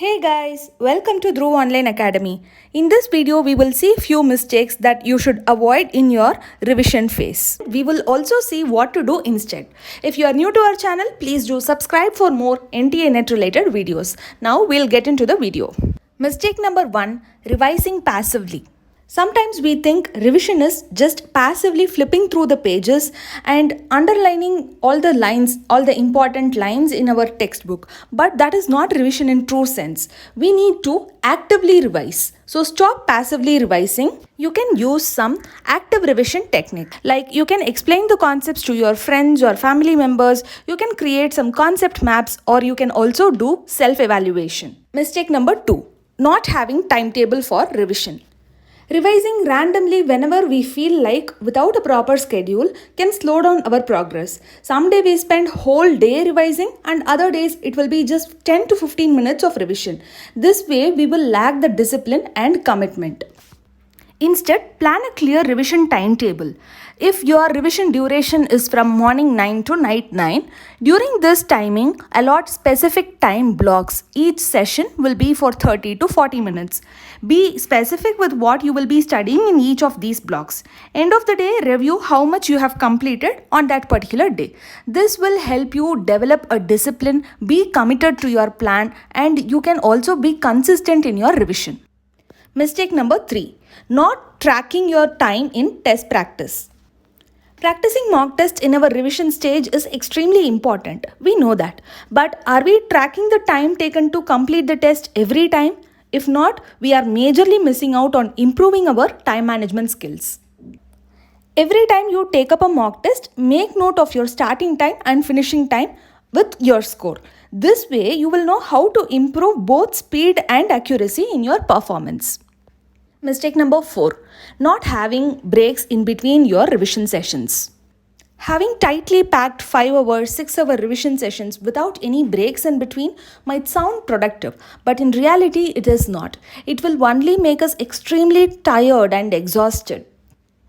Hey guys, welcome to Dhruv Online Academy. In this video, we will see few mistakes that you should avoid in your revision phase. We will also see what to do instead. If you are new to our channel, please do subscribe for more NTA net related videos. Now we'll get into the video. Mistake number 1, revising passively. Sometimes we think revision is just passively flipping through the pages and underlining all the lines, all the important lines in our textbook. But that is not revision in true sense. We need to actively revise. So stop passively revising. You can use some active revision technique. Like you can explain the concepts to your friends or family members. You can create some concept maps, or you can also do self-evaluation. Mistake number 2, not having timetable for revision. Revising randomly whenever we feel like without a proper schedule can slow down our progress. Some day we spend whole day revising and other days it will be just 10 to 15 minutes of revision. This way we will lack the discipline and commitment. Instead, plan a clear revision timetable. If your revision duration is from morning 9 to night 9, during this timing, allot specific time blocks. Each session will be for 30 to 40 minutes. Be specific with what you will be studying in each of these blocks. End of the day, review how much you have completed on that particular day. This will help you develop a discipline, be committed to your plan, and you can also be consistent in your revision. Mistake number 3, not tracking your time in test practice. Practicing mock tests in our revision stage is extremely important. We know that. But are we tracking the time taken to complete the test every time? If not, we are majorly missing out on improving our time management skills. Every time you take up a mock test, make note of your starting time and finishing time with your score. This way, you will know how to improve both speed and accuracy in your performance. Mistake number 4, not having breaks in between your revision sessions. Having tightly packed 5-hour, 6-hour revision sessions without any breaks in between might sound productive, but in reality it is not. It will only make us extremely tired and exhausted.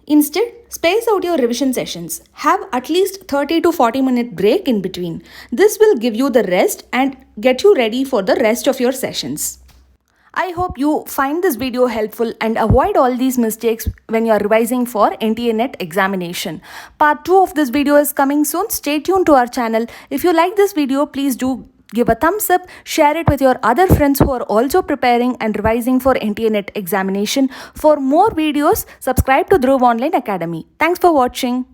Instead, space out your revision sessions. Have at least 30 to 40 minute break in between. This will give you the rest and get you ready for the rest of your sessions. I hope you find this video helpful and avoid all these mistakes when you are revising for NTA NET examination. Part 2 of this video is coming soon. Stay tuned to our channel. If you like this video, please do give a thumbs up, share it with your other friends who are also preparing and revising for NTA NET examination. For more videos, subscribe to Dhruv Online Academy. Thanks for watching.